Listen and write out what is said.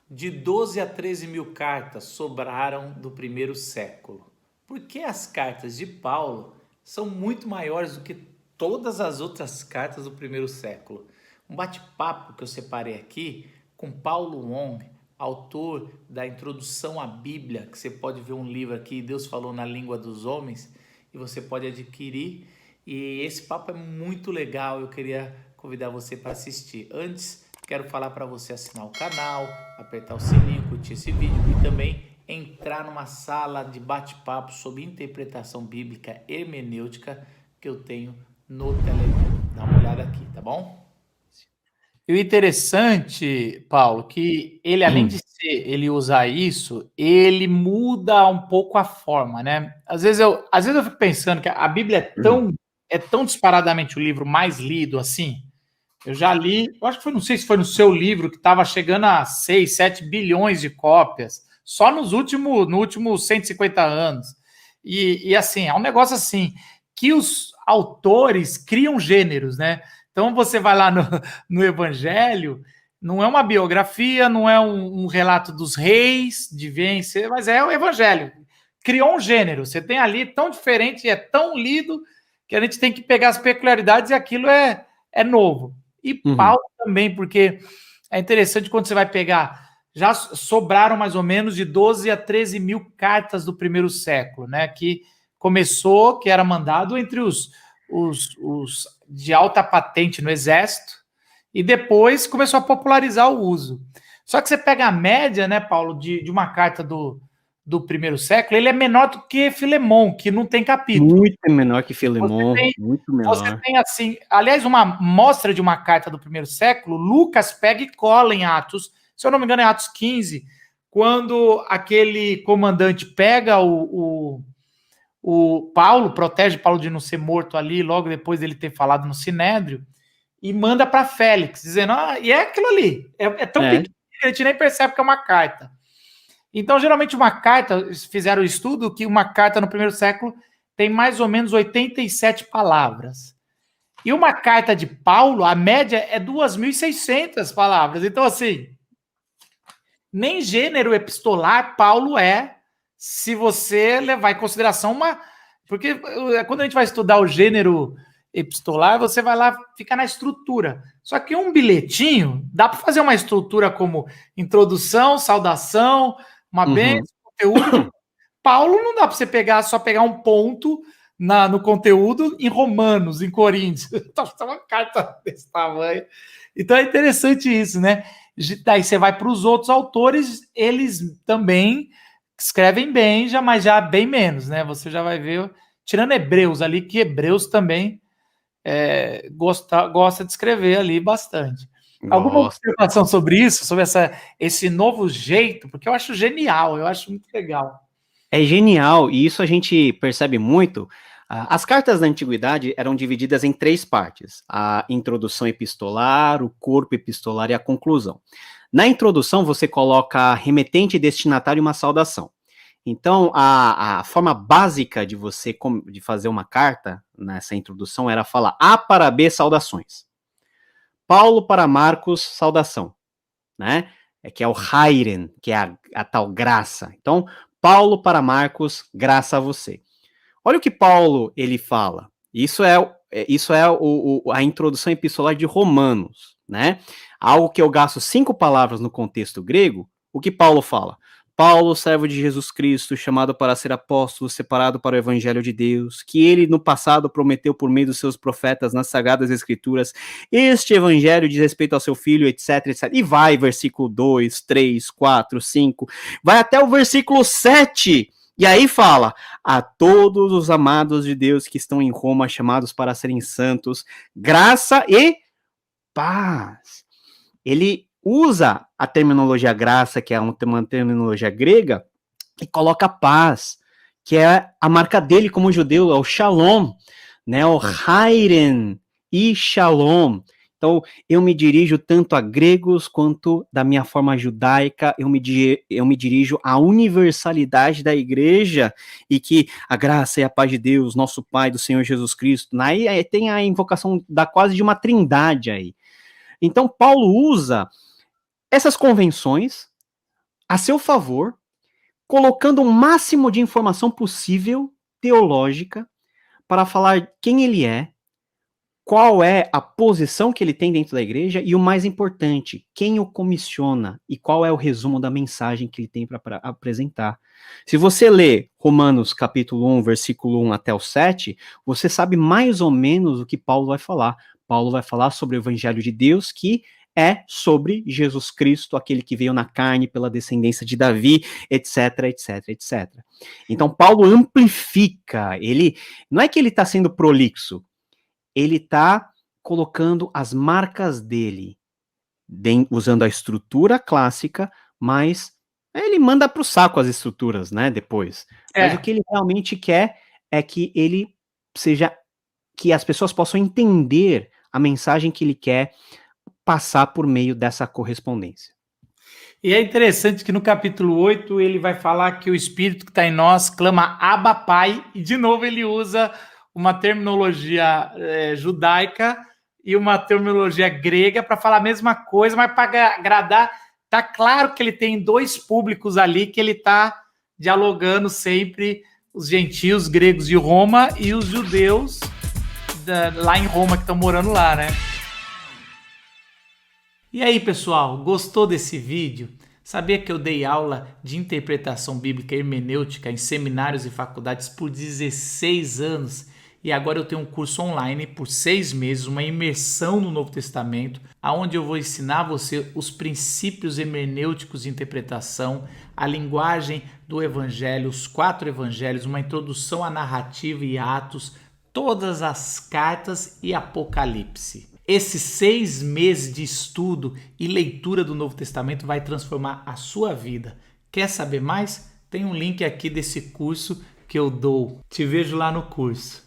De 12 a 13 mil cartas sobraram do primeiro século. Porque as cartas de Paulo são muito maiores do que todas as outras cartas do primeiro século. Um bate-papo que eu separei aqui com Paulo Wong, autor da Introdução à Bíblia, que você pode ver um livro aqui, Deus falou na língua dos homens, e você pode adquirir. E esse papo é muito legal, eu queria convidar você para assistir. Antes, quero falar para você assinar o canal, apertar o sininho, curtir esse vídeo e também entrar numa sala de bate-papo sobre interpretação bíblica hermenêutica que eu tenho no Telegram. Dá uma olhada aqui, tá bom? E o interessante, Paulo, que ele, além de ele usar isso, ele muda um pouco a forma, né? Às vezes eu fico pensando que a Bíblia é tão disparadamente o livro mais lido assim. Eu já li, eu acho que foi, não sei se foi no seu livro, que estava chegando a 6, 7 bilhões de cópias, só no últimos 150 anos. E assim, é um negócio assim, que os autores criam gêneros, né? Então você vai lá no Evangelho, não é uma biografia, não é um relato dos reis de vencer, mas é o Evangelho. Criou um gênero, você tem ali tão diferente, é tão lido, que a gente tem que pegar as peculiaridades e aquilo é novo. E Paulo também, porque é interessante quando você vai pegar, já sobraram mais ou menos de 12 a 13 mil cartas do primeiro século, né? Que começou, que era mandado entre os de alta patente no exército, e depois começou a popularizar o uso. Só que você pega a média, né, Paulo, de uma carta do primeiro século, ele é menor do que Filemon, que não tem capítulo. Muito menor que Filemon, muito Você menor. tem assim, aliás, uma mostra de uma carta do primeiro século, Lucas pega e cola em Atos, se eu não me engano é Atos 15, quando aquele comandante pega o Paulo, protege Paulo de não ser morto ali, logo depois dele ter falado no Sinédrio, e manda para Félix, dizendo, e é aquilo ali, é tão pequeno que a gente nem percebe que é uma carta. Então, geralmente uma carta, fizeram o estudo que uma carta no primeiro século tem mais ou menos 87 palavras. E uma carta de Paulo, a média é 2.600 palavras. Então, assim, nem gênero epistolar Paulo é, se você levar em consideração uma... Porque quando a gente vai estudar o gênero epistolar, você vai lá, fica na estrutura. Só que um bilhetinho, dá para fazer uma estrutura como introdução, saudação, uma bênção, conteúdo. Paulo não dá para você só pegar um ponto no conteúdo em Romanos, em Coríntios. Então, uma carta desse tamanho. Então é interessante isso, né? Daí você vai para os outros autores, eles também escrevem bem, mas já bem menos, né? Você já vai ver, tirando Hebreus ali, que Hebreus também gosta de escrever ali bastante. Alguma observação sobre isso, sobre esse novo jeito? Porque eu acho genial, eu acho muito legal. É genial, e isso a gente percebe muito. As cartas da antiguidade eram divididas em 3 partes: a introdução epistolar, o corpo epistolar e a conclusão. Na introdução, você coloca remetente, destinatário e uma saudação. Então, a forma básica de você de fazer uma carta nessa introdução era falar A para B, saudações. Paulo para Marcos, saudação, né? Que é o Heiren, que é a tal graça. Então, Paulo para Marcos, graça a você. Olha o que Paulo ele fala. Isso é a introdução epistolar de Romanos, né? Algo que eu gasto 5 palavras no contexto grego. O que Paulo fala? Paulo, servo de Jesus Cristo, chamado para ser apóstolo, separado para o evangelho de Deus, que ele no passado prometeu por meio dos seus profetas nas sagradas escrituras. Este evangelho diz respeito ao seu filho, etc, etc. E vai, versículo 2, 3, 4, 5, vai até o versículo 7. E aí fala, a todos os amados de Deus que estão em Roma, chamados para serem santos, graça e paz. Ele usa a terminologia graça, que é uma terminologia grega, e coloca paz, que é a marca dele como judeu, é o shalom, né? O Heiren e shalom. Então, eu me dirijo tanto a gregos quanto da minha forma judaica, eu me dirijo à universalidade da igreja e que a graça e a paz de Deus, nosso Pai, do Senhor Jesus Cristo, aí tem a invocação da quase de uma trindade aí. Então, Paulo usa essas convenções a seu favor, colocando o máximo de informação possível, teológica, para falar quem ele é, qual é a posição que ele tem dentro da igreja e, o mais importante, quem o comissiona e qual é o resumo da mensagem que ele tem para apresentar. Se você lê Romanos capítulo 1, versículo 1 até o 7, você sabe mais ou menos o que Paulo vai falar. Paulo vai falar sobre o evangelho de Deus, que é sobre Jesus Cristo, aquele que veio na carne pela descendência de Davi, etc, etc, etc. Então, Paulo amplifica, ele não é que ele está sendo prolixo, ele está colocando as marcas dele, usando a estrutura clássica, mas ele manda para o saco as estruturas, né, depois. Mas o que ele realmente quer é que ele seja, que as pessoas possam entender a mensagem que ele quer passar por meio dessa correspondência. E é interessante que no capítulo 8 ele vai falar que o Espírito que está em nós clama Abba Pai, e de novo ele usa uma terminologia judaica e uma terminologia grega para falar a mesma coisa, mas para agradar. Tá claro que ele tem dois públicos ali, que ele está dialogando sempre, os gentios gregos de Roma e os judeus lá em Roma, que estão morando lá, né? E aí, pessoal, gostou desse vídeo? Sabia que eu dei aula de interpretação bíblica e hermenêutica em seminários e faculdades por 16 anos? E agora eu tenho um curso online por 6 meses, uma imersão no Novo Testamento, onde eu vou ensinar você os princípios hermenêuticos de interpretação, a linguagem do Evangelho, os 4 Evangelhos, uma introdução à narrativa e Atos, todas as cartas e Apocalipse. Esses 6 meses de estudo e leitura do Novo Testamento vai transformar a sua vida. Quer saber mais? Tem um link aqui desse curso que eu dou. Te vejo lá no curso.